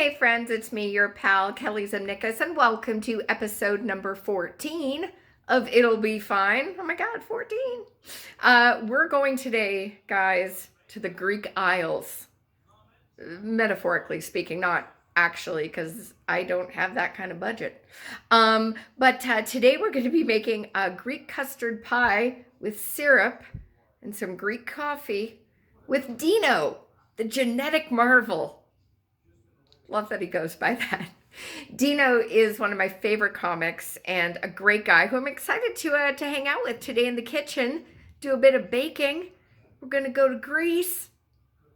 Hey friends, it's me, your pal, Kelly Zemnickis, and welcome to episode number 14 of It'll Be Fine. Oh my God, 14. We're going today, guys, to the Greek Isles. Metaphorically speaking, not actually, because I don't have that kind of budget. But today we're going to be making a Greek custard pie with syrup and some Greek coffee with Dino, the genetic marvel. Love that he goes by that. Dino is one of my favorite comics and a great guy who I'm excited to hang out with today in the kitchen, do a bit of baking. We're going to go to Greece.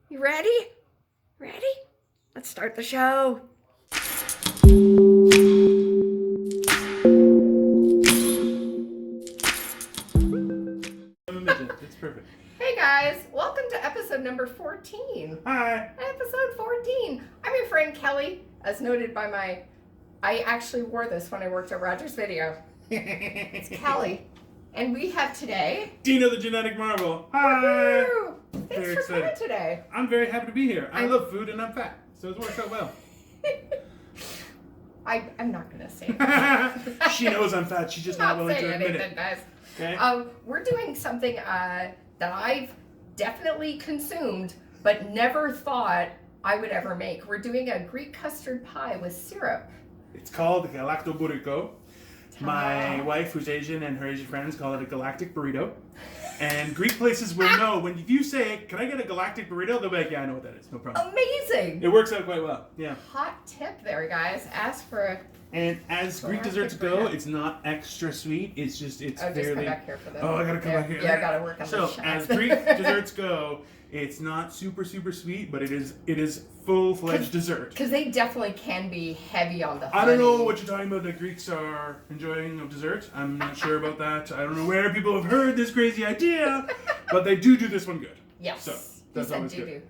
You ready? Ready? Let's start the show. It's perfect. Hey guys, welcome to episode number 14. Hi. Episode 14. I'm your friend Kelly, as noted by I actually wore this when I worked at Roger's Video. It's Kelly. And we have today... Dino the Genetic Marvel. Hi. Woo-hoo! Thanks for coming today. I'm very happy to be here. I love food and I'm fat, so it works out well. I'm not going to say it. She knows I'm fat. She's just not willing to admit it. Guys. Okay. We're doing something that I've definitely consumed, but never thought I would ever make. We're doing a Greek custard pie with syrup. It's called Galaktoboureko. My wife, who's Asian, and her Asian friends call it a Galactic Burrito. And Greek places will know when you say, "Can I get a Galactic Burrito?" They'll be like, "Yeah, I know what that is. No problem." Amazing. It works out quite well. Yeah. Hot tip there, guys. Ask for a... And as Greek desserts go, it's not extra sweet. It's just fairly... come back here for that. Oh, I gotta come back here. Yeah, I gotta work on So, as Greek desserts go, it's not super sweet, but it is full-fledged dessert. Because they definitely can be heavy on the honey. I don't know what you're talking about that Greeks are enjoying of dessert. I'm not sure about that. I don't know where people have heard this crazy idea, but they do this one good. Yes. So, that's always doo-doo. good.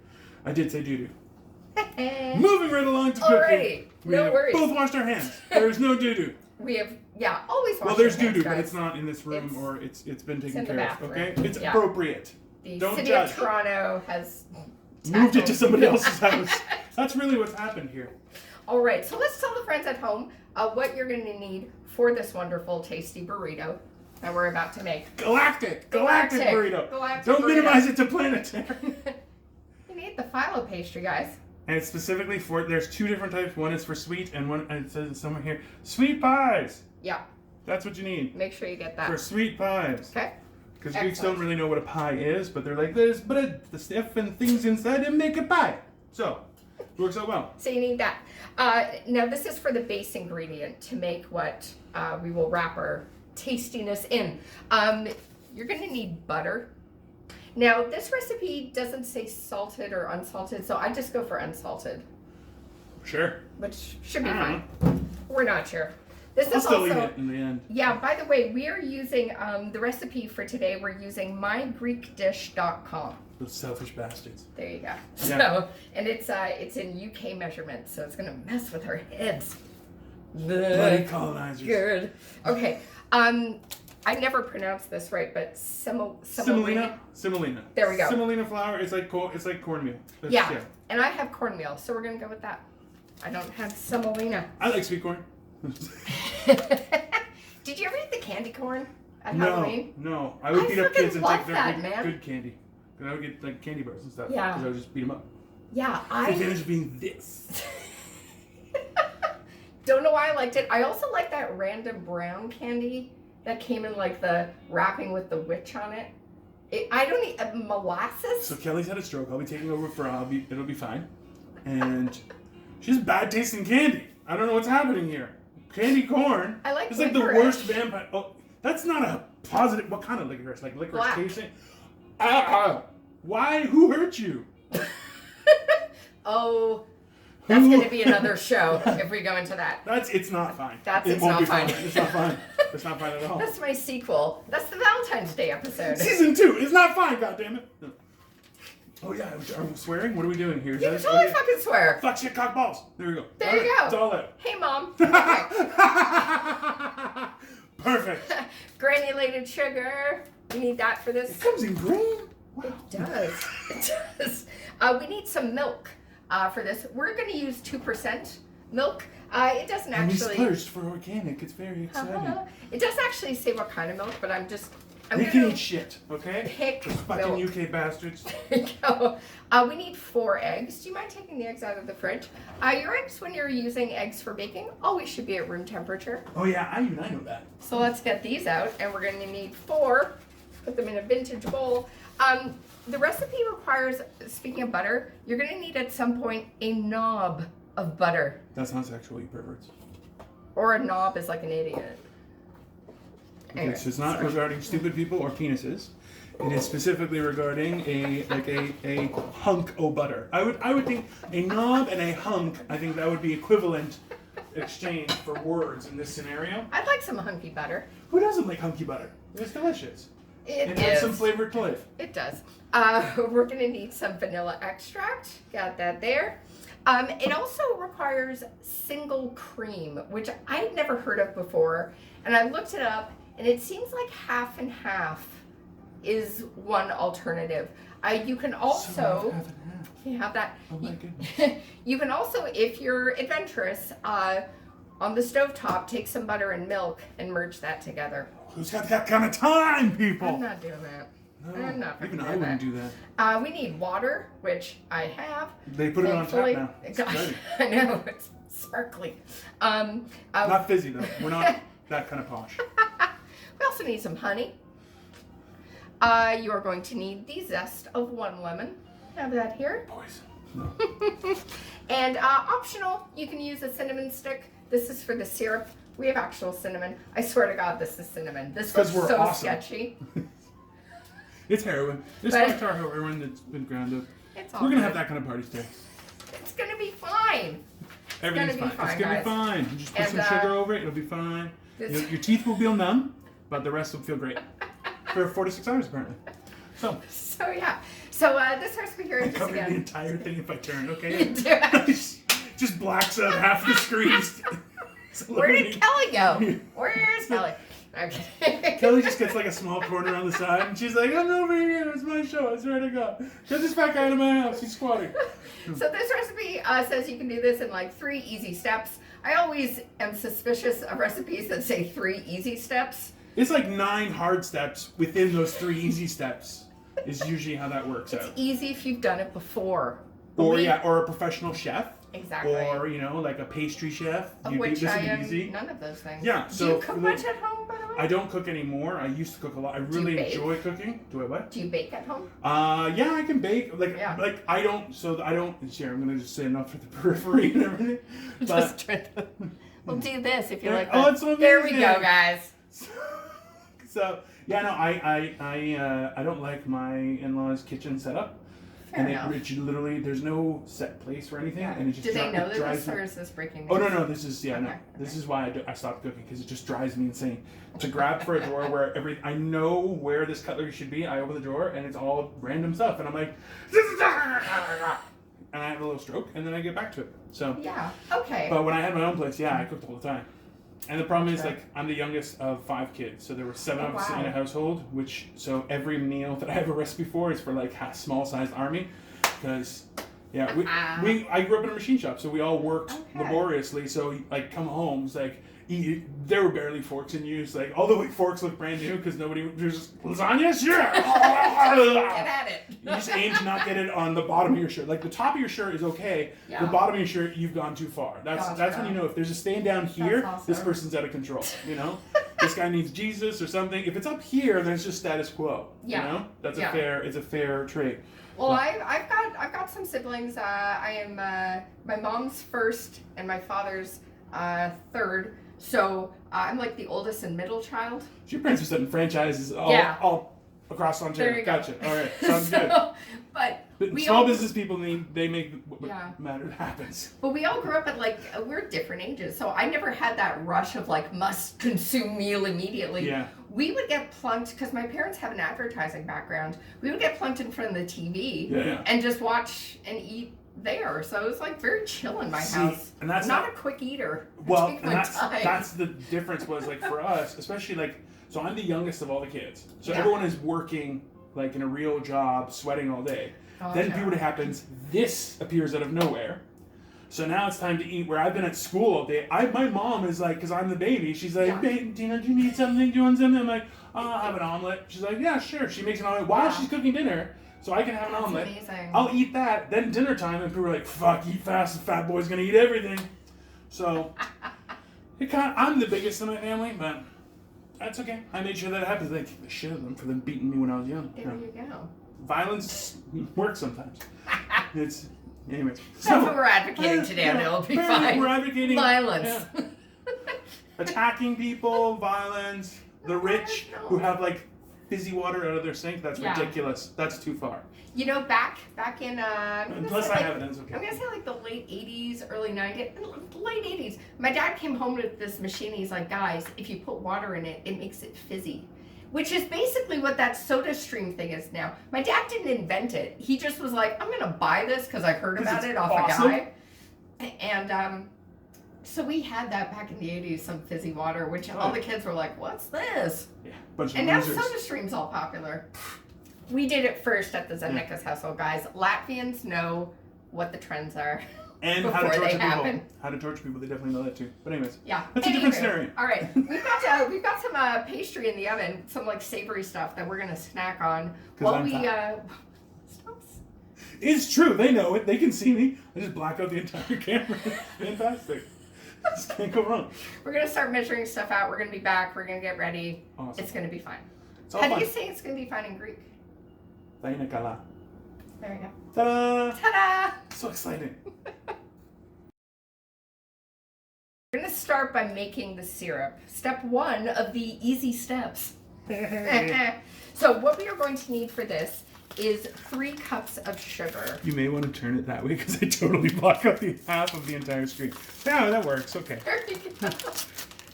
I did say doo-doo. Moving right along to cooking. Alrighty. No worries. Both washed our hands. There's no doo-doo. We have, always wash Well, there's your hands, doo-doo, guys. but it's not in this room or it's been taken care of. Okay? It's Yeah. appropriate. The Don't city judge. of Toronto has Moved it to somebody else's house. That's really what's happened here. All right, so let's tell the friends at home what you're going to need for this wonderful, tasty burrito that we're about to make. Galactic burrito. Don't burrito. minimize it to planetary. You need the phyillo pastry, guys. And it's specifically there's two different types. One is for sweet, and it says somewhere here, sweet pies. Yeah. That's what you need. Make sure you get that. For sweet pies. Okay. Because Greeks don't really know what a pie is, but they're like, there's bread, the stuff and things inside and make a pie. So, it works out well. So you need that. Now this is for the base ingredient to make what we will wrap our tastiness in. You're going to need butter. Now this recipe doesn't say salted or unsalted, so I just go for unsalted. Sure. Which should be fine. We're not sure. This I'll is still also, eat it in the end. Yeah, by the way, we are using the recipe for today. We're using mygreekdish.com. Those selfish bastards. There you go. Yeah. So, and it's in UK measurements, so it's gonna mess with our heads. Bloody colonizers. Good. Okay. I never pronounced this right, but semolina. There we go. Semolina flour. It's like cornmeal. Yeah. And I have cornmeal, so we're gonna go with that. I don't have semolina. I like sweet corn. Did you ever eat the candy corn at Halloween? No. I would beat up kids and take their good candy. Because I would get like candy bars and stuff. Yeah. Because I would just beat them up. Yeah, The advantage of being this. Don't know why I liked it. I also like that random brown candy that came in like the wrapping with the witch on it. I don't eat molasses. So Kelly's had a stroke. I'll be taking over for it'll be fine. And she has bad tasting candy. I don't know what's happening here. Candy corn. I like it's like the worst vampire. Oh, that's not a positive. What kind of licorice? Like licorice tasting? Why? Who hurt you? Oh, that's going to be another show if we go into that. It's not fine. It's not fine. It's not fine. It's not fine at all. That's my sequel. That's the Valentine's Day episode. Season 2. It's not fine. goddammit. Oh yeah, are we swearing? What are we doing here? You can totally fucking swear. Fuck shit, cock balls. There we go. There you go. It's all out. Hey, Mom. Okay. Perfect. Granulated sugar. We need that for this. It comes in green? Wow. It does. It does. We need some milk. for this. We're going to use 2% milk. It doesn't And we actually... splurged for organic. It's very exciting. It does actually say what kind of milk, but I'm They can eat shit, okay? Pick Those fucking milk. UK bastards. There you go. We need 4 eggs. Do you mind taking the eggs out of the fridge? Your eggs, when you're using eggs for baking, always should be at room temperature. Oh yeah, I know that. So let's get these out, and we're going to need 4. Put them in a vintage bowl. The recipe requires, speaking of butter, you're going to need at some point a knob of butter. That's not sexual, you perverts. Or a knob is like an idiot. Okay, so it's not regarding stupid people or penises. It is specifically regarding a hunk of butter. I would think a knob and a hunk. I think that would be equivalent exchange for words in this scenario. I'd like some hunky butter. Who doesn't like hunky butter? It's delicious. It has is. some flavor to life. It does. We're going to need some vanilla extract. Got that there. It also requires single cream, which I had never heard of before. And I looked it up, and it seems like half and half is one alternative. You can also... half and half. You have that. Oh my goodness. You can also, if you're adventurous, on the stovetop, take some butter and milk and merge that together. Who's got that kind of time, people? I'm not doing that. No, I'm not even gonna I do wouldn't that. do that. We need water, which I have. They put it on tap Thankfully. now. It's Gosh, exciting. I know, it's sparkly. Not fizzy though. We're not that kind of posh. We also need some honey. You are going to need the zest of 1 lemon. Have that here. Poison. No. And optional, you can use a cinnamon stick. This is for the syrup. We have actual cinnamon. I swear to God, this is cinnamon. This looks we're so awesome. sketchy. It's heroin. It's But- Dr. heroin that's been ground up. It's all We're gonna good. have that kind of party today. It's gonna be fine. Everything's gonna fine. be fine, It's gonna guys. be fine. You just put And, some sugar over it. It'll be fine. this- Your teeth will feel numb, but the rest will feel great for 4 to 6 hours apparently. So So yeah. So this recipe here I is just covered the again. entire thing if I turn. You Okay. do it. Just blacks out half the screen. Where did Kelly go? Where's Kelly? Okay. Kelly just gets like a small corner on the side, and she's like, "I'm over here. It's my show. I swear to God. Get this back out of my house. He's squatting." So this recipe says you can do this in like 3 easy steps. I always am suspicious of recipes that say 3 easy steps. It's like 9 hard steps within those 3 easy steps. Is usually how that works It's out. easy if you've done it before. Or We- or a professional chef. Exactly. Or like a pastry chef. Of This which would I be am easy. none of those things. Yeah, Do so you cook much at home, by the way? I don't cook anymore. I used to cook a lot. I really bake? enjoy cooking. Do I what? Do you bake at home? Yeah, I can bake. Yeah. Like I don't. So I don't. Here, I'm gonna just say enough for the periphery and everything. But Just try to. We'll do this if you Yeah. like Oh, that. it's so There we amazing. go, guys. so yeah, no, I don't like my in-laws' kitchen setup. Fair And enough. it literally, there's no set place for anything, and it just Do they know it that drives this, me. or is this breaking Oh news? no, this is no. Okay. This is why I stopped cooking because it just drives me insane. To grab for a drawer where I know where this cutlery should be. I open the drawer and it's all random stuff, and I'm like, and I have a little stroke, and then I get back to it. So, Yeah. Okay. but when I had my own place, yeah, I cooked all the time. And the problem is, Sure. like, I'm the youngest of 5 kids, so there were 7 Oh, of us wow. in a household. So every meal that I have a recipe for is for like a small-sized army, because. Yeah, I grew up in a machine shop, so we all worked Okay. laboriously. So like, come home, it's like there were barely forks in use. Like all the forks look brand new because nobody there's just lasagna. Sure. Get at it. You just aim to not get it on the bottom of your shirt. Like the top of your shirt is okay. Yeah. The bottom of your shirt, you've gone too far. That's Gotcha. when you know if there's a stain down here, That's awesome. this person's out of control. You know, this guy needs Jesus or something. If it's up here, then it's just status quo. Yeah. You know, that's Yeah. it's a fair trade. Well, I've got some siblings. I am my mom's first and my father's third. So I'm like the oldest and middle child. So your parents are setting franchises all, Yeah. all across There Ontario. you go. Gotcha. All right. Sounds So, good. But But we small all- business people they make what Yeah. matter happens. But we all grew up at like we're different ages, so I never had that rush of like must consume meal immediately. Yeah. We would get plunked because my parents have an advertising background. We would get plunked in front of the TV Yeah. and just watch and eat there. So it was like very chill in my house. And that's not a quick eater. I well, take and my that's time. that's the difference was like for us, especially like so I'm the youngest of all the kids, so Yeah. everyone is working like in a real job, sweating all day. Oh, then no. puberty happens. This appears out of nowhere. So now it's time to eat. Where I've been at school all day. My mom is like, because I'm the baby. She's like, Dino, do you need something? Do you want something? I'm like, oh, I'll have an omelet. She's like, yeah, sure. She makes an omelet while she's cooking dinner, so I can have an omelet. Amazing. I'll eat that. Then dinner time, and people are like, fuck, eat fast. The fat boy's gonna eat everything. So I'm the biggest in my family, but that's okay. I made sure that happens. They kick the shit out of them for them beating me when I was young. There you go. Violence works sometimes. It's anyway. That's what we're advocating today on It'll Be Fine. We're advocating violence. Yeah. Attacking people, violence, the rich who have like fizzy water out of their sink. That's ridiculous. That's too far. You know, back in Plus I have it. It's okay. I'm gonna say like the late '80s, early '90s, late '80s. My dad came home with this machine. He's like, guys, if you put water in it, it makes it fizzy. Which is basically what that soda stream thing is now. My dad didn't invent it. He just was like, I'm gonna buy this because I heard about it off a guy. And so we had that back in the 80s, some fizzy water, which all the kids were like, what's this? Yeah, bunch of and now losers. soda stream's all popular. We did it first at the Zemnickis household, guys. Latvians know what the trends are. And how to torture people. How to torture people, they definitely know that too. But anyways, that's a different scenario. All right, we've got some pastry in the oven, some like savory stuff that we're gonna snack on while we. It's true. They know it. They can see me. I just black out the entire camera. Fantastic. Just can't go wrong. We're gonna start measuring stuff out. We're gonna be back. We're gonna get ready. Awesome. It's gonna be fine. How do you say it's gonna be fine in Greek? There you go. Ta-da! Ta-da! So exciting. We're going to start by making the syrup. Step 1 of the easy steps. So what we are going to need for this is 3 cups of sugar. You may want to turn it that way because I totally block out the half of the entire screen. Yeah, that works. Okay.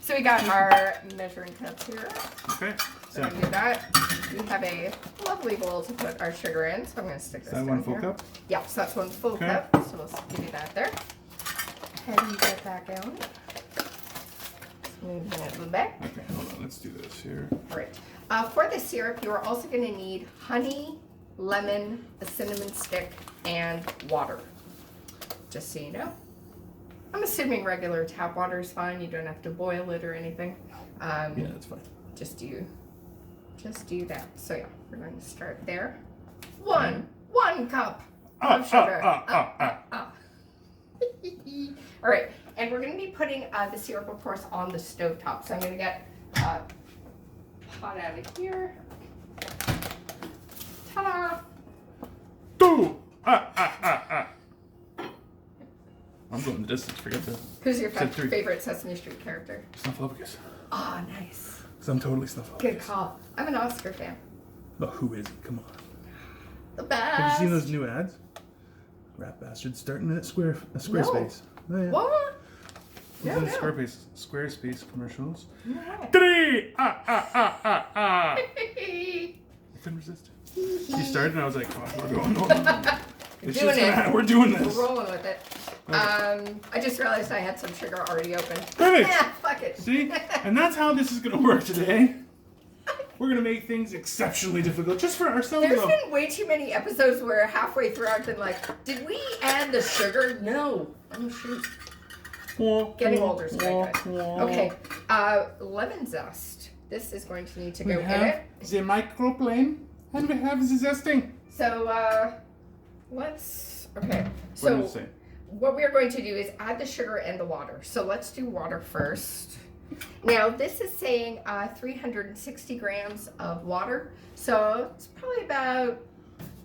So we got our measuring cups here. Okay. So we do that. We have a lovely bowl to put our sugar in. So I'm going to stick this down here. Is that 1 full cup? Yeah, so that's 1 full cup. So we'll give you that there. How do you get that going? Move it a little bit. Okay, hold on. Let's do this here. All right. For the syrup, you are also going to need honey, lemon, a cinnamon stick, and water. Just so you know. I'm assuming regular tap water is fine. You don't have to boil it or anything. Yeah, that's fine. Just do that. So yeah, we're going to start there. One cup of sugar. All right, and we're going to be putting the syrup, of course, on the stovetop. So I'm going to get pot out of here. Ta-da! I'm going the distance. Forget that. Who's your favorite Sesame Street character? Snuffleupagus. Oh, nice. Because I'm totally Snuffleupagus. Good call. I'm an Oscar fan. But who isn't? Come on. The best. Have you seen those new ads? Rat bastards starting at Squarespace. No. Oh, yeah. What? No. Squarespace commercials. No. 3! I couldn't resist it. You started and I was like, fuck, we're going on. We're doing this. We're rolling with it. Okay. I just realized I had some sugar already open. Perfect. Yeah, fuck it. See? And that's how this is going to work today. We're going to make things exceptionally difficult just for ourselves. There's been way too many episodes where halfway through I've been like, did we add the sugar? No. Oh, shoot. Getting older is quite good. Okay. Lemon zest. This is going to need to go in it. The microplane and we have the zesting. So, okay. So, what we're going to do is add the sugar and the water. So let's do water first. Now, this is saying 360 grams of water. So it's probably about,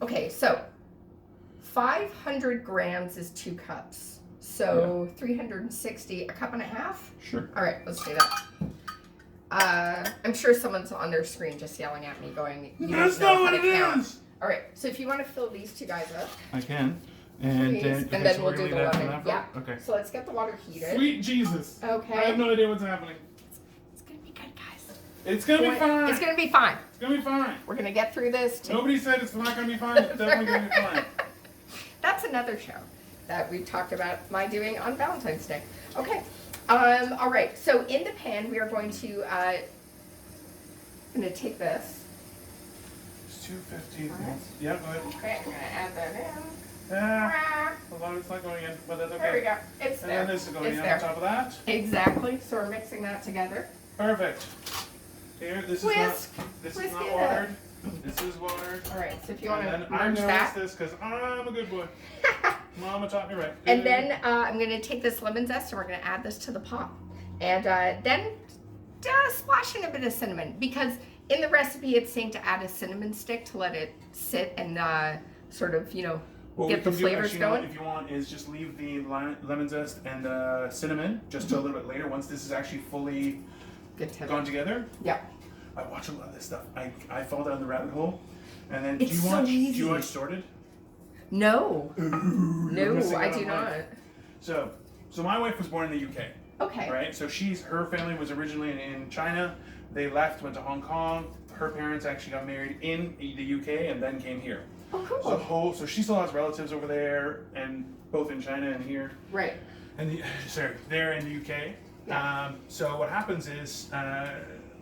okay, so 500 grams is 2 cups. So 360, a cup and a half? Sure. All right, let's do that. I'm sure someone's on their screen just yelling at me going, you don't know how to count. All right, so if you want to fill these 2 guys up. I can. And then we'll do the lemon. Yeah. Okay. So let's get the water heated. Sweet Jesus. Okay. I have no idea what's happening. It's going to be good, guys. It's going to be fine. It's going to be fine. It's going to be fine. We're going to get through this. Nobody said it's not going to be fine. It's definitely going to be fine. That's another show that we talked about my doing on Valentine's Day. Okay. All right. So in the pan, we are going to take this. It's 250. Yeah, go ahead. Okay, I'm gonna add that in. A lot of it's not going in, but that's okay. There we go. It's And there. then this is going It's in there. on top of that. Exactly. So we're mixing that together. Perfect. Here, this is Whisk. not Whisk it watered. This is watered. All right. So if you want And to then I'm merge gonna that. mix this because I'm a good boy. Mama taught me right. And then I'm going to take this lemon zest and we're going to add this to the pot. And then splash in a bit of cinnamon, because in the recipe it's saying to add a cinnamon stick to let it sit and sort of, what get we the can do, flavors actually, going. if you want, is just leave the lemon zest and cinnamon just till a little bit later once this is actually fully Good tip. gone together. Yeah. I watch a lot of this stuff. I fall down the rabbit hole. And then It's do you so watch easy. Sorted? No. You're No, missing I out do on not. life. So my wife was born in the UK. Okay. Right? So her family was originally in China. They left, went to Hong Kong. Her parents actually got married in the UK and then came here. Oh, cool. So she still has relatives over there, and both in China and here. Right. And they're in the UK. Yeah. So what happens is,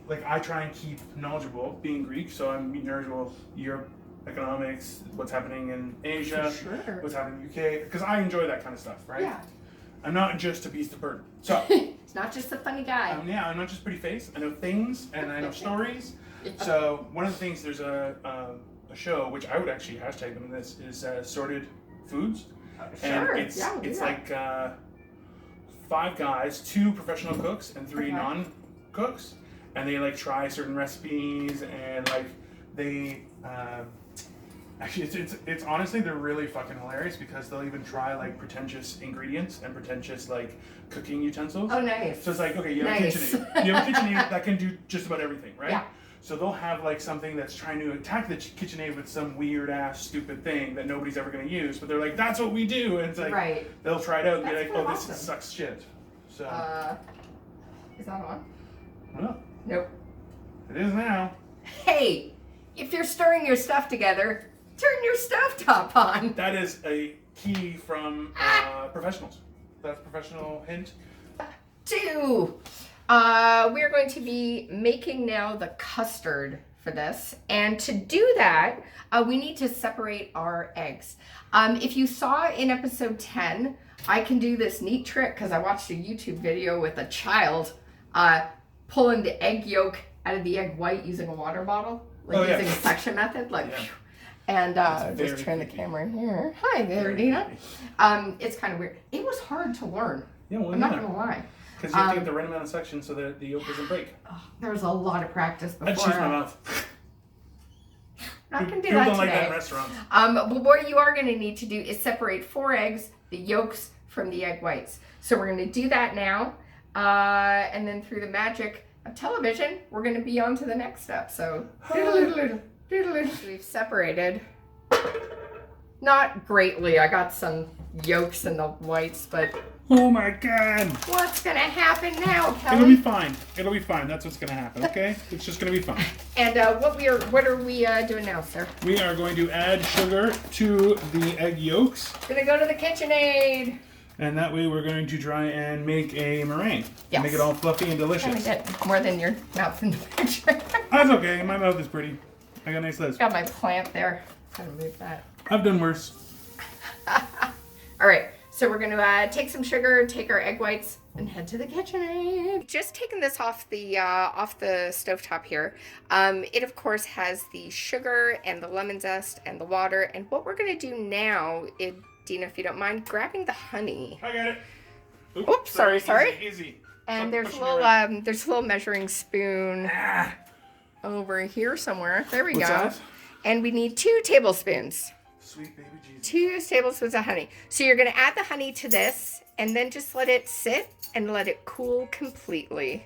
like I try and keep knowledgeable, being Greek, so I'm knowledgeable Europe, economics, what's happening in Asia, For sure. what's happening in the UK, because I enjoy that kind of stuff, right? Yeah. I'm not just a beast of burden. So It's not just a funny guy. I'm not just pretty face. I know things and I know stories. So one of the things, there's a show which I would actually hashtag them in this is Sorted Foods. Sure. And Yeah, we'll do it's that. like 5 guys, 2 professional cooks and 3 Okay. non-cooks, and they like try certain recipes and like they actually it's honestly they're really fucking hilarious because they'll even try like pretentious ingredients and pretentious like cooking utensils. Oh, nice. So it's like, okay, you have Nice. a KitchenAid. You have a KitchenAid that can do just about everything, right? Yeah. So they'll have like something that's trying to attack the KitchenAid with some weird ass stupid thing that nobody's ever going to use, but they're like, that's what we do, and it's like Right. they'll try it out and be That's like, kinda oh, this awesome. sucks shit. So Is that on? well, Nope. it is now. Hey, if you're stirring your stuff together, turn your stovetop on. That is a key from professionals. That's a professional hint. 2. We're going to be making now the custard for this. And to do that, we need to separate our eggs. If you saw in episode 10, I can do this neat trick because I watched a YouTube video with a child pulling the egg yolk out of the egg white using a water bottle, like using a suction method, like. Yeah. And That's just very turn the creepy. camera here. Hi there, Very Dino. creepy. It's kind of weird. It was hard to learn. Yeah, well, I'm not gonna lie. Because you have to get the right amount of suction so that the yolk doesn't break. There's a lot of practice before. I'd cheese my mouth. Not gonna do People that don't like that today. in restaurants. But what you are gonna need to do is separate 4 eggs, the yolks from the egg whites. So we're gonna do that now, and then through the magic of television, we're gonna be on to the next step. So we've separated. Not greatly. I got some yolks and the whites, but Oh my god! what's gonna happen now, Kelly? It'll be fine. It'll be fine. That's what's gonna happen, okay? It's just gonna be fine. And what are we doing now, sir? We are going to add sugar to the egg yolks, Gonna go to the KitchenAid. and that way we're going to try and make a meringue. Yes. Make it all fluffy and Trying to delicious. get more than your mouth in the picture. That's okay. My mouth is pretty. I got a nice list. Got my plant there. Gotta move that. I've done worse. All right, so we're gonna take some sugar, take our egg whites, and head to the KitchenAid. Just taking this off the stovetop here. It of course has the sugar and the lemon zest and the water. And what we're gonna do now, Dina, if you don't mind, grabbing the honey. I got it. Oops, sorry. Easy. And Stop there's a pushing me little around. there's a little measuring spoon Ah, over here somewhere. There we what's go. that? And we need 2 tablespoons. Sweet baby Jesus. 2 tablespoons of honey. So you're going to add the honey to this and then just let it sit and let it cool completely.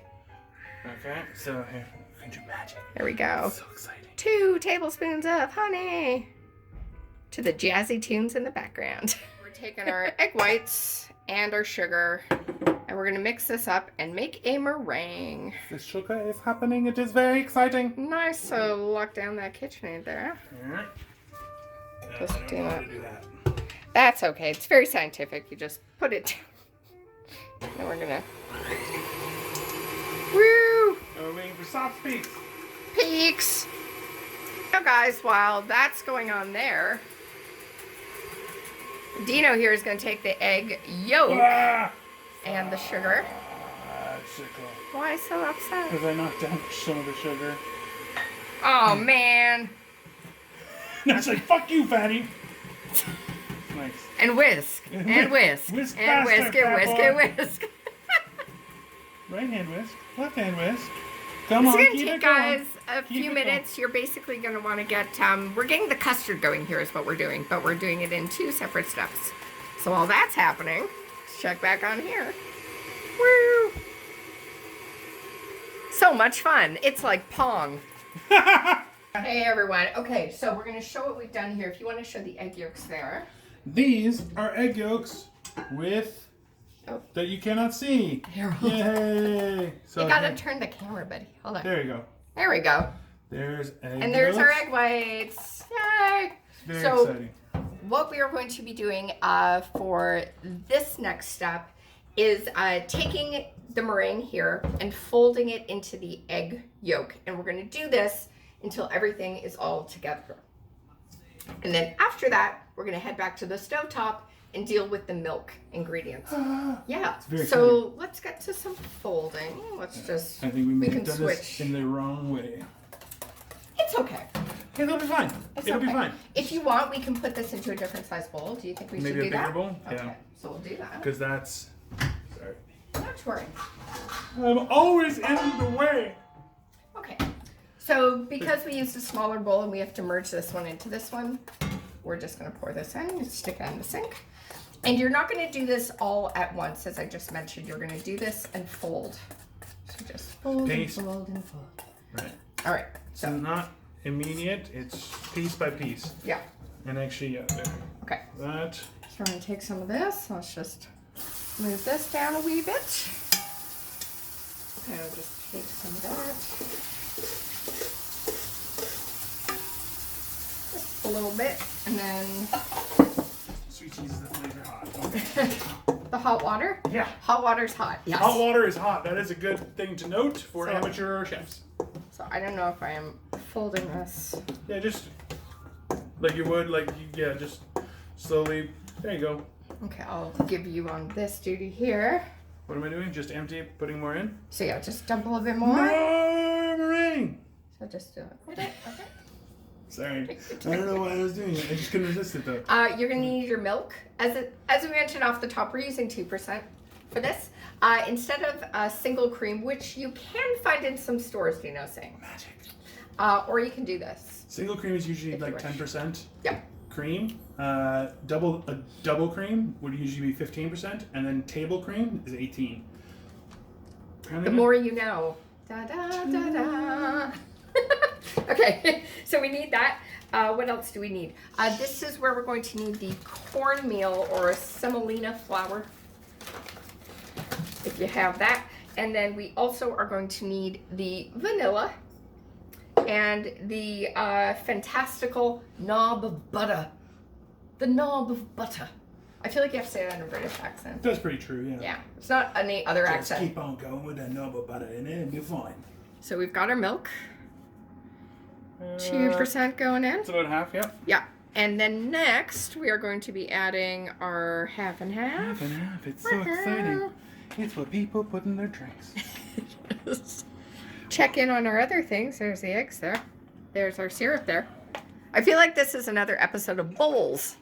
Okay, so here, we can do magic. There we go. So exciting. 2 tablespoons of honey to the jazzy tunes in the background. We're taking our egg whites and our sugar and we're going to mix this up and make a meringue. The sugar is happening. It is very exciting. Nice. So lock down that KitchenAid there. Yeah. Just I don't do know how that. to do that. That's okay. It's very scientific. You just put it down. Then we're gonna. Woo! We're waiting for soft peaks. Peaks! So guys, while that's going on there, Dino here is going to take the egg yolk and the sugar. Why so upset? Because I knocked down some of the sugar. Oh, man. And I was like, fuck you, fatty. Nice. And whisk. And whisk. Whisk and faster, whisk and whisk and whisk. Right hand whisk. Left hand whisk. Come It's on, going to keep take, it going. guys, a Keep few it minutes. You're basically going to want to get, we're getting the custard going here is what we're doing, but we're doing it in 2 separate steps. So while that's happening, let's check back on here. Woo! So much fun. It's like Pong. Hey, everyone. Okay, so we're going to show what we've done here. If you want to show the egg yolks there. These are egg yolks with that you cannot see. Yay! So You gotta turn the camera, buddy. Hold on. there you go. There we go. There's egg And there's our yolks. egg whites. Yay! Very So exciting. what we are going to be doing for this next step is taking the meringue here and folding it into the egg yolk. And we're going to do this until everything is all together. And then after that, we're going to head back to the stovetop and deal with the milk ingredients. Yeah. very So let's get to some folding. Let's just, I think we may can have done switch. this in the wrong way. It's okay. Hey, it'll be fine. It's It'll okay. be fine. If you want, we can put this into a different size bowl. Do you think we Maybe should a do bigger that? bowl? Okay. Yeah. So we'll do that. Because that's... Sorry. Not to worry. I'm always in the way. Okay. So because we used a smaller bowl and we have to merge this one into this one, we're just going to pour this in and stick it in the sink. And you're not going to do this all at once, as I just mentioned. You're going to do this and fold. So just fold and fold and fold. Right. All right. So not immediate. It's piece by piece. Yeah. And actually, yeah, there. Okay. That. So we're going to take some of this. Let's just move this down a wee bit. Okay, I'll just take some of that. Just a little bit. And then Sweet cheese is definitely hot. the hot water? Yeah. Hot water's hot. Yes. Hot water is hot. That is a good thing to note for So- amateur chefs. So I don't know if I am folding this. Yeah, just like you would, yeah, just slowly. There you go. Okay, I'll give you on this duty here. What am I doing? Just empty, putting more in? So yeah, just dump a little bit more. More meringue! So just do it. Okay. Sorry. I don't know why I was doing it. I just couldn't resist it though. You're gonna need your milk. As we mentioned off the top, we're using 2% for this. Instead of single cream, which you can find in some stores, you know, saying. Magic. Or you can do this. Single cream is usually If you like wish. 10% Yeah. cream. Double cream would usually be 15%, and then table cream is 18. The more you know. Da da da da. Okay, so we need that. What else do we need? This is where we're going to need the cornmeal or semolina flour, if you have that. And then we also are going to need the vanilla and the fantastical knob of butter. The knob of butter. I feel like you have to say that in a British accent. That's pretty true, yeah. Yeah, it's not any other Just accent. keep on going with that knob of butter in it and you're fine. So we've got our milk. 2% going in. It's about half, yeah. Yeah. And then next, we are going to be adding our half and half. Half and half. It's so exciting. It's what people put in their drinks. Check in on our other things. There's the eggs there. There's our syrup there. I feel like this is another episode of Bowls.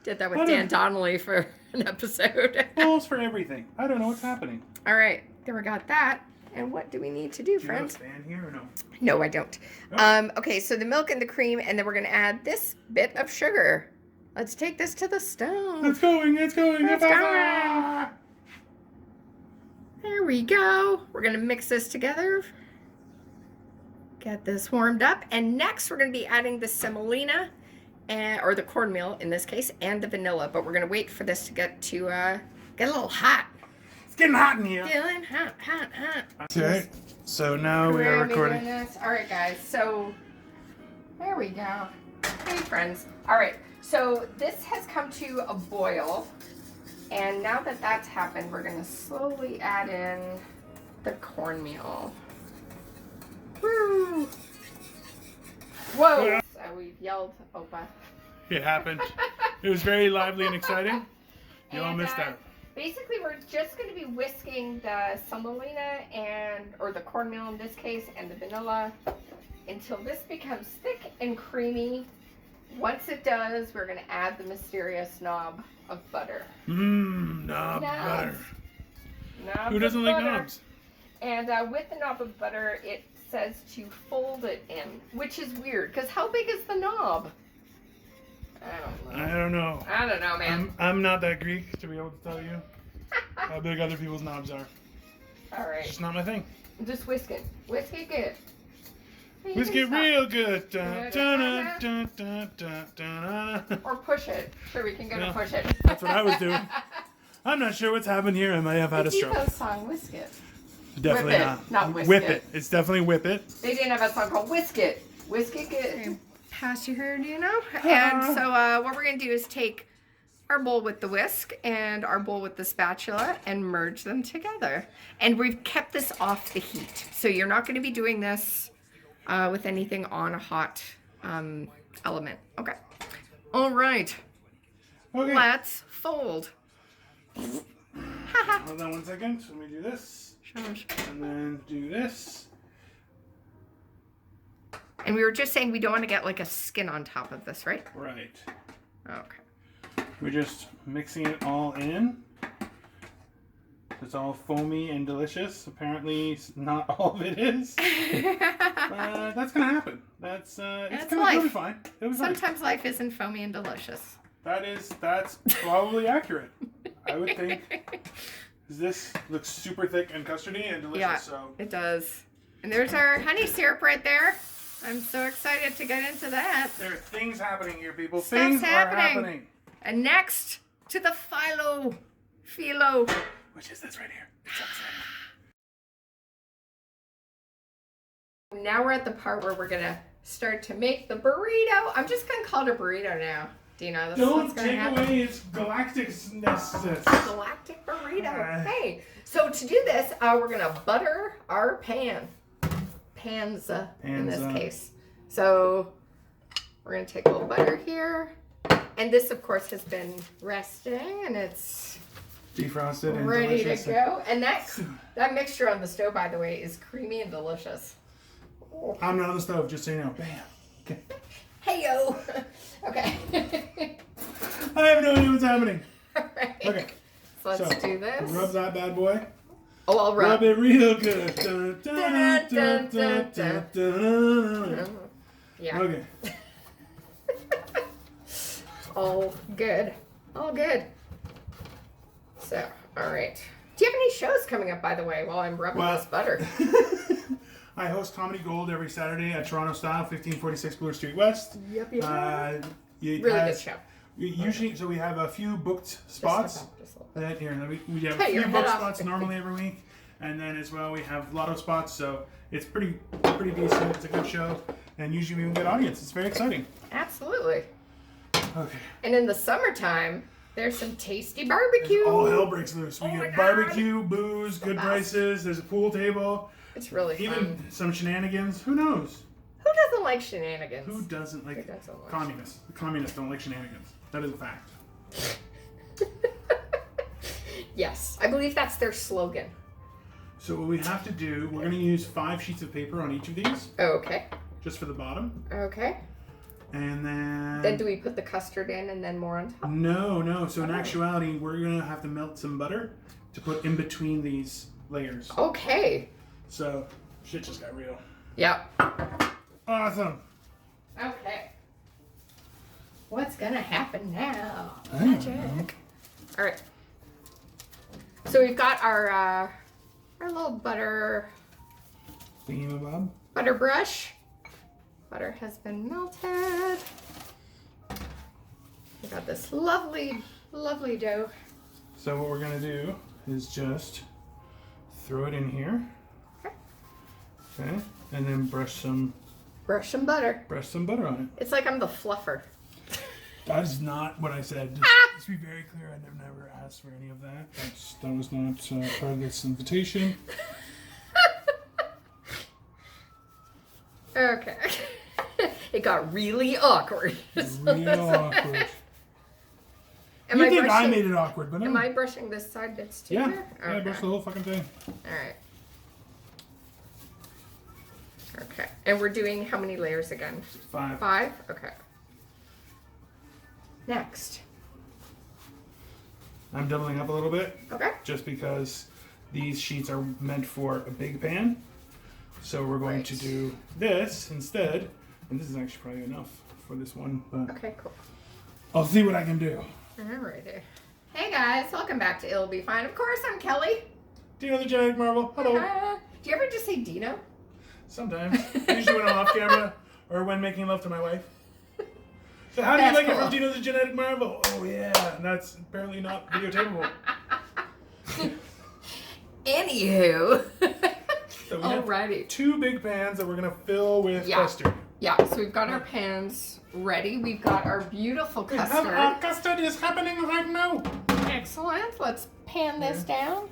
Did that with Dan Donnelly for an episode. Bowls for everything. I don't know what's happening. All right. Then we got that. And what do we need to do, Do you have a friends? fan here or no? No, I don't. Oh. Okay, so the milk and the cream, and then we're going to add this bit of sugar. Let's take this to the stove. It's going. It's going. There we go. We're going to mix this together. Get this warmed up. And next, we're going to be adding the semolina, or the cornmeal in this case, and the vanilla. But we're going to wait for this to get a little hot. It's getting hot in here. Feeling hot. Okay, so now we are recording. All right, guys. So there we go. Hey, friends. All right. So this has come to a boil, and now that that's happened, we're gonna slowly add in the cornmeal. Woo! Whoa! So we've yelled Opa. It happened. It was very lively and exciting. You all missed out. Basically, we're just going to be whisking the semolina or the cornmeal in this case, and the vanilla until this becomes thick and creamy. Once it does, we're going to add the mysterious knob of butter. Knob butter. Knob Who doesn't like butter. knobs? And with the knob of butter, it says to fold it in, which is weird, because how big is the knob? I don't know. I don't know, man. I'm not that Greek to be able to tell you how big other people's knobs are. All right. It's just not my thing. Just whisk it. Whisk it good. Whisk it real good. Or push it. Sure, we can go to push it. That's what I was doing. I'm not sure what's happened here. I might have had a stroke. Dino's song, Whisk It. Definitely Whip not. it, not whisk Whip it. it. It's definitely whip it. They didn't have a song called Whisk It. Whisk it good. Pass you here, Dino. And so what we're going to do is take our bowl with the whisk and our bowl with the spatula and merge them together. And we've kept this off the heat. So you're not going to be doing this with anything on a hot element. Okay. All right. Okay. Let's fold. Hold on 1 second. Let me do this. Sure. And then do this. And we were just saying we don't want to get like a skin on top of this, right? Right. Okay. We're just mixing it all in. It's all foamy and delicious. Apparently, not all of it is. That's gonna happen. That's it'll be fine. It'll be fine. Sometimes life isn't foamy and delicious. That's probably accurate. I would think. This looks super thick and custardy and delicious. Yeah, so it does. And there's our honey syrup right there. I'm so excited to get into that. there are things happening here, people. Stuff's Things happening. are happening. And next to the phyillo. Which is this right here. It's so exciting. Now we're at the part where we're gonna start to make the burrito. I'm just gonna call it a burrito now, Dino. That's Don't what's gonna take happen. away its galacticness. Galactic burrito. Hey, so to do this, we're gonna butter our pans in this case. So we're gonna take a little butter here, and this, of course, has been resting, and it's Defrosted and ready delicious. to go. And that mixture on the stove, by the way, is creamy and delicious. Oh. I'm not on the stove, just so you know. Bam. Okay. Hey-yo. Okay. I have no idea what's happening. All right. Okay. So let's do this. Rub that bad boy. Oh, I'll rub. Rub it real good. Dun, dun, dun, dun, dun, dun. Yeah. Okay. All good. All good. So, all right. Do you have any shows coming up, by the way, while I'm rubbing this butter? I host Comedy Gold every Saturday at Toronto Style, 1546 Bloor Street West. Yep. Really Good show. Usually, so we have a few booked spots. We have Cut a your few head booked off. spots normally every week, and then as well we have lotto spots. So it's pretty decent. It's a good show, and usually we have a good audience. It's very exciting. Absolutely. Okay. And in the summertime, there's some tasty barbecue. All hell breaks loose. We Oh my get God. barbecue, booze, good prices. There's a pool table. It's really Even fun. some shenanigans. Who knows? Who doesn't like shenanigans? Who doesn't like Who doesn't like communists? The communists don't like shenanigans. That is a fact. Yes, I believe that's their slogan. So what we have to do, we're going to use 5 sheets of paper on each of these, Okay. just for the bottom. Okay. And then... Then do we put the custard in and then more on top? No. So in actuality, we're going to have to melt some butter to put in between these layers. Okay. So, shit just got real. Yep. Awesome. Okay. What's gonna happen now? I don't Magic. All right. So we've got our little butter Thingamabob. butter brush. Butter has been melted. We got this lovely, lovely dough. So what we're going to do is just throw it in here. Okay. And then brush some butter. butter on it. It's like I'm the fluffer. That is not what I said. Just to be very clear, I never asked for any of that. That was not part of this invitation. Okay. It it got really awkward. Real awkward. Am You I think I brushing, made it awkward, but no. am I brushing this side that's too Yeah. here? Yeah, brush the whole fucking thing. Alright. Okay. And we're doing how many layers again? 5. 5? Okay. Next. I'm doubling up a little bit Okay. just because these sheets are meant for a big pan. So we're going to do this instead. And this is actually probably enough for this one. But Okay, cool. I'll see what I can do. Alrighty. Hey guys, welcome back to It'll Be Fine. Of course, I'm Kelly. Dino the Genetic Marvel. Hello. Do you ever just say Dino? Sometimes. Usually when I'm off camera or when making love to my wife. So how do you That's like it cool. from Dino the Genetic Marvel? Oh yeah. And that's apparently not videotapeable. Anywho. So we have Alrighty. 2 big pans that we're going to fill with Yeah. custard. Yeah, so we've got our pans ready. We've got our beautiful custard. Custard is happening right now. Excellent. Let's pan this down.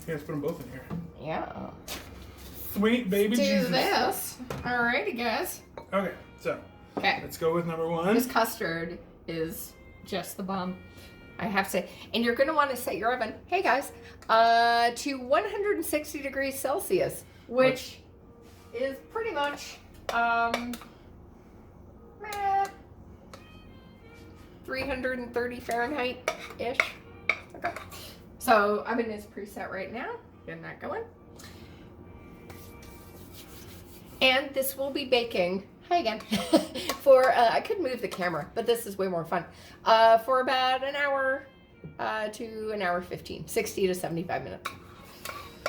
Yeah, let's put them both in here. Yeah. Sweet baby Do Jesus. this. Alrighty, guys. Okay, so Okay. let's go with number 1. This custard is just the bomb. I have to say. And you're going to want to set your oven, hey guys, to 160 degrees Celsius, which is pretty much 330 Fahrenheit-ish. Okay. So oven is preset right now. Getting that going. And this will be baking. Hi again. For I could move the camera, but this is way more fun. For about an hour to an hour 15, 60 to 75 minutes.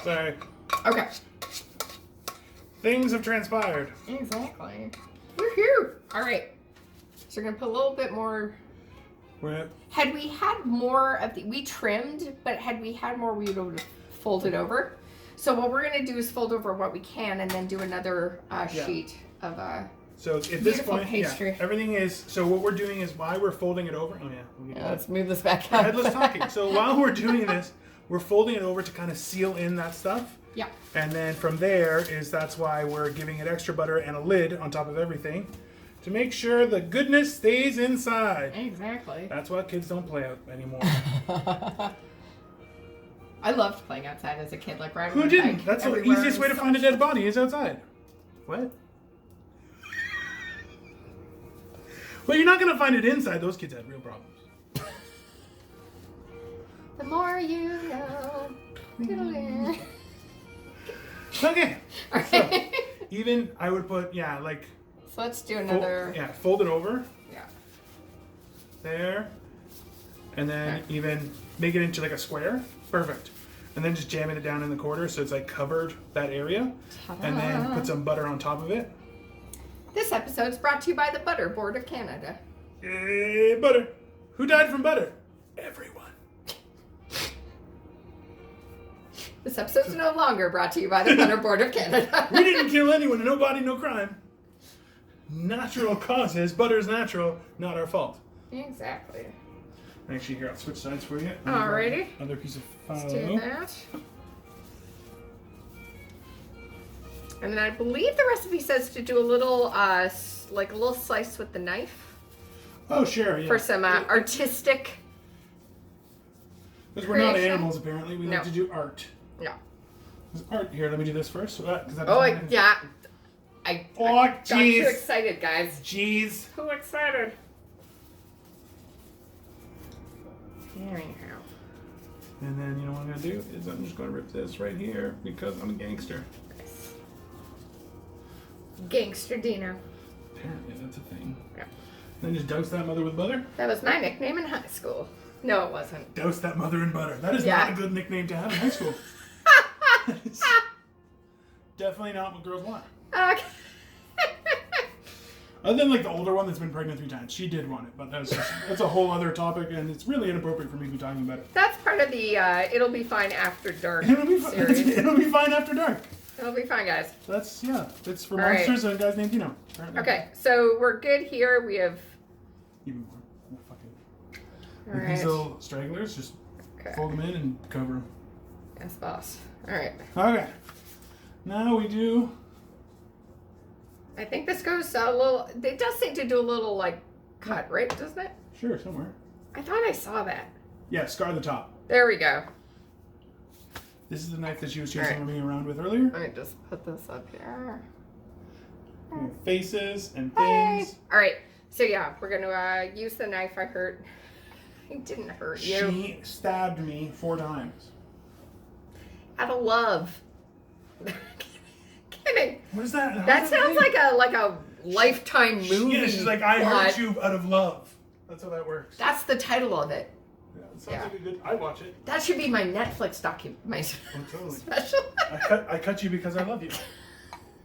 Sorry. Okay. Things have transpired. Exactly. Woohoo! All right. So we're gonna put a little bit more. Had we had more of the, we trimmed, but had we had more, we would have folded over. So what we're gonna do is fold over what we can, and then do another sheet of So at this beautiful point, pastry. everything is. So what we're doing is while we're folding it over. Oh yeah. let's move this back up. Headless talking. So while we're doing this, we're folding it over to kind of seal in that stuff. Yeah. And then from there that's why we're giving it extra butter and a lid on top of everything to make sure the goodness stays inside. Exactly. That's why kids don't play out anymore. I loved playing outside as a kid, like riding Who my didn't? bike That's the everywhere. easiest way to find a dead body is outside. What? Well, you're not going to find it inside. Those kids had real problems. The more you know. Okay. Okay. Even I would put, like... So let's do another. Fold it over. Yeah. There. And then even make it into like a square. Perfect. And then just jamming it down in the corner so it's like covered that area. Ta-da. And then put some butter on top of it. This episode is brought to you by the Butter Board of Canada. Yay, butter. Who died from butter? Everyone. This episode is no longer brought to you by the Butter Board of Canada. We didn't kill anyone. No body, no crime. Natural causes. Butter is natural. Not our fault. Exactly. Actually, here, I'll switch sides for you. Alrighty. Another piece of Let's do that. And then I believe the recipe says to do a little, like a little slice with the knife. Oh, sure, yeah. For some artistic. Because we're not creation. animals, apparently. We No. like to do art. No. There's art. Here, let me do this first. Yeah. I got too jeez. excited, guys. Jeez. Too excited. There you go. And then, you know what I'm going to do? Is I'm just going to rip this right here because I'm a gangster. Nice. Gangster Dino. Apparently, that's a thing. Yeah. Then just douse that mother with butter. That was my nickname in high school. No, it wasn't. Douse that mother in butter. That is Yeah. not a good nickname to have in high school. Definitely not what girls want. Okay. Other than like the older one that's been pregnant 3 times. She did want it, but that's a whole other topic, and it's really inappropriate for me to be talking about it. That's part of the It'll Be Fine After Dark It'll be series. it'll be fine after dark. It'll be fine, guys. It's for All monsters and guys named Dino. Apparently. Okay, so we're good here. We have... Even more. Oh, fucking. All Like these right. little stragglers, just Okay. fold them in and cover them. Yes, boss. All right. Okay. Now we do I think this goes a little, it does seem to do a little like cut, right? Doesn't it? Sure, somewhere. I thought I saw that. Yeah, scar the top. There we go. This is the knife that she was chasing me around with earlier. Let me just put this up here. Faces and Hey. things. All right. So yeah, we're gonna use the knife I hurt. It didn't hurt you. She stabbed me 4 times. Out of love. Kidding. What is that? That sounds like a Lifetime movie. Yeah, she's like, I plot. hurt you out of love. That's how that works. That's the title of it. Yeah, it sounds like a good. I watch it. That should be my Netflix my Oh, totally. special. I cut you because I love you.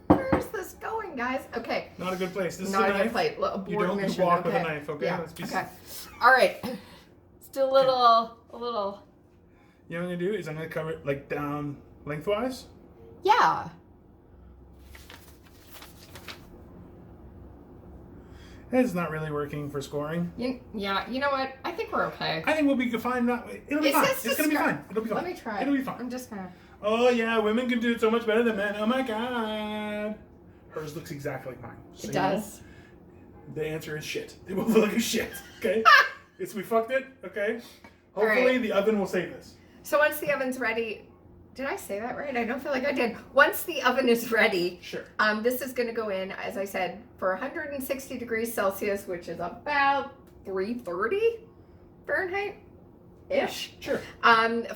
Where's this going, guys? Okay. Not a good place. This Not is a good place. You don't mission. walk Okay. with a knife, okay? Yeah. Let's be Okay. All right. Let's do a little. You know what I'm gonna do is I'm gonna cover it like down lengthwise. Yeah. It's not really working for scoring. Yeah. You know what? I think we're okay. I think we'll be fine. It'll be fine. It's gonna be fine. It'll be fine. Let me try. It'll be fine. I'm just gonna. Oh yeah, women can do it so much better than men. Oh my god. Hers looks exactly like mine. So It does. The answer is shit. They both look like shit. Okay. We fucked it. Okay. Hopefully right. the oven will save this. So once the oven's ready, did I say that right? I don't feel like I did. Once the oven is ready, Sure. this is going to go in, as I said, for 160 degrees Celsius, which is about 330 Fahrenheit-ish. Sure.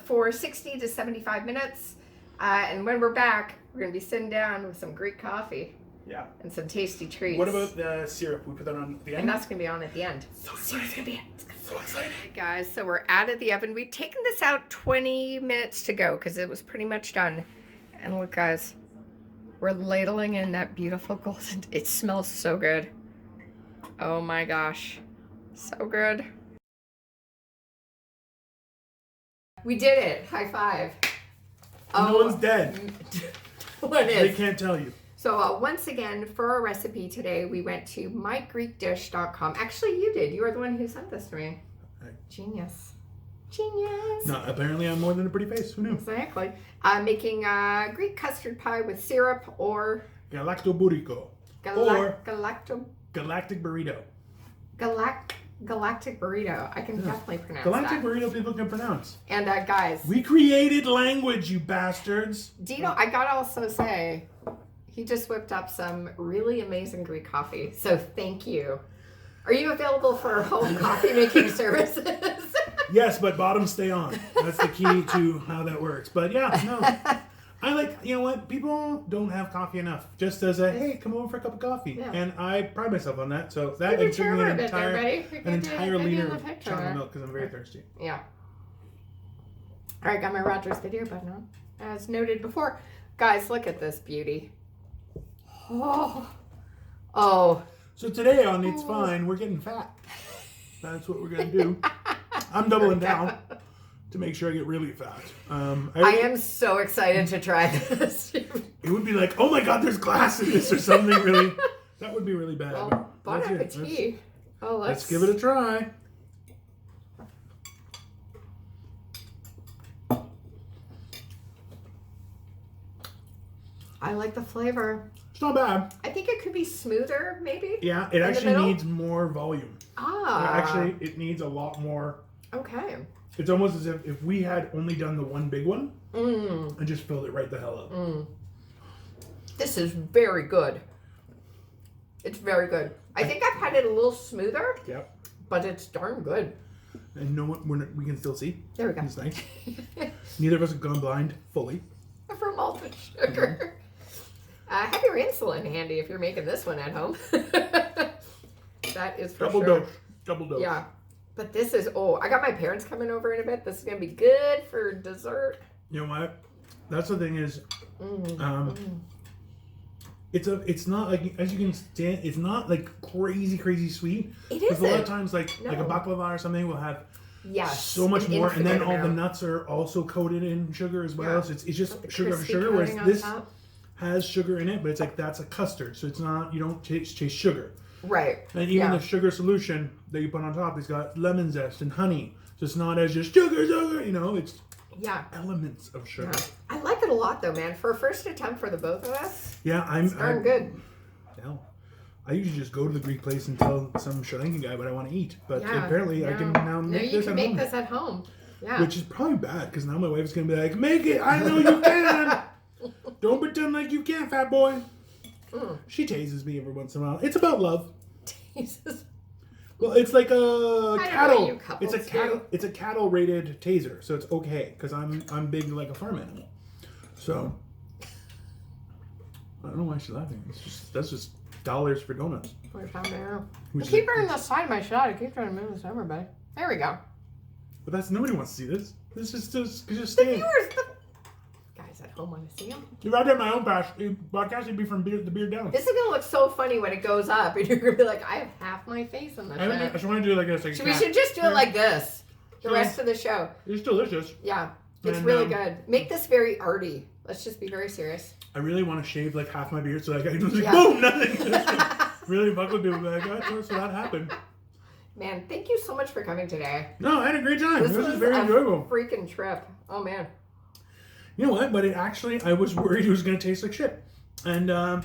For 60 to 75 minutes. And when we're back, we're going to be sitting down with some Greek coffee. Yeah. And some tasty treats. What about the syrup? We put that on the end? And that's going to be on at the end. So excited. So excited. Hey guys, so we're out of the oven. We've taken this out 20 minutes to go because it was pretty much done. And look guys, we're ladling in that beautiful golden, it smells so good. Oh my gosh, so good. We did it, high five. No one's dead. What is? They can't tell you. So once again, for our recipe today, we went to mygreekdish.com. Actually, you did. You were the one who sent this to me. Right. Genius. Genius. No, apparently I'm more than a pretty face. Who knew? Exactly. Making Greek custard pie with syrup or Galaktoboureko. Galactic Burrito. Galactic Burrito. I can definitely pronounce Galactic that. Burrito people can pronounce. And guys, We created language, you bastards. Dino, I gotta also say, he just whipped up some really amazing Greek coffee. So thank you. Are you available for home coffee making services? Yes, but bottoms stay on. That's the key to how that works. But yeah, no. I like, you know what? People don't have coffee enough. Just as a, hey, come over for a cup of coffee. Yeah. And I pride myself on that. So that Give your and took me chair an a bit there, buddy. entire Maybe in liter the of picture. chocolate milk because I'm very thirsty. Yeah. All right, got my Rogers video button on. As noted before. Guys, look at this beauty. Oh. So today on It's Fine, we're getting fat. That's what we're going to do. I'm doubling down to make sure I get really fat. I am so excited to try this. It would be like, oh my god, there's glass in this or something really. That would be really bad. Well, bon That's it. appetit. Let's give it a try. I like the flavor. It's not bad. I think it could be smoother, maybe. Yeah, it actually needs more volume. Actually, it needs a lot more. Okay. It's almost as if we had only done the one big one and just filled it right the hell up. This is very good. It's very good. I think I've had it a little smoother. Yep. But it's darn good. And no one, we can still see. There we go. It's nice. Neither of us have gone blind fully. For malted sugar. Have your insulin handy if you're making this one at home. That is for Double sure. dose. Double dose. Yeah. But this is, I got my parents coming over in a bit. This is going to be good for dessert. You know what? That's the thing is, it's not like, as you can stand, it's not like crazy sweet. It Because a lot of isn't. times like a baklava or something will have so much an more, and then infinite all the amount. nuts are also coated in sugar as well. Yeah. So it's just The sugar on crispy sugar, whereas coating on this top. has sugar in it, but it's like that's a custard, so it's not, you don't taste sugar. Right. And even the sugar solution that you put on top, it's got lemon zest and honey, so it's not as just sugar, you know, it's elements of sugar. Yeah. I like it a lot though, man. For a first attempt for the both of us, Yeah, it's darn good. hell. I usually just go to the Greek place and tell some Sri Lankan guy what I want to eat. But apparently I can now make this at home. You can make this at home. Yeah. Which is probably bad because now my wife's going to be like, make it. I know you can. Don't pretend like you can't, fat boy. She tases me every once in a while. It's about love. Jesus. Well, it's like a cattle. It's a cattle rated taser, so it's okay because I'm big like a farm animal. So I don't know why she's laughing. That's just dollars for donuts. I keep her on the side of my shot. I keep trying to move this over, buddy. There we go. But that's nobody wants to see this. This is just The stay. viewers, the guys at home want to see them. If I did my own podcast, it'd be from the beard down. This is gonna look so funny when it goes up, and you're gonna be like, I have half my face on this. I just want to do it like this. Like So we should just do it like this. The Yeah. rest of the show. It's delicious. Yeah. It's And, really good. Make this very arty. Let's just be very serious. I really want to shave like half my beard so like I can just like, Yeah. boom, nothing. Really fuck with people. Like, oh, so that happened. Man, thank you so much for coming today. No, I had a great time. This was was very a enjoyable. freaking trip. Oh, man. You know what? But it actually, I was worried it was going to taste like shit. And the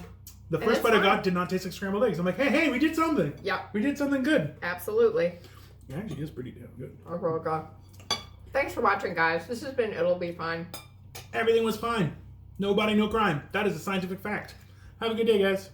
first it's bite I fine. got did not taste like scrambled eggs. I'm like, hey, we did something. Yeah. We did something good. Absolutely. It actually is pretty damn good. Oh, God. Thanks for watching, guys. This has been It'll Be Fine. Everything was fine. No body, no crime. That is a scientific fact. Have a good day, guys.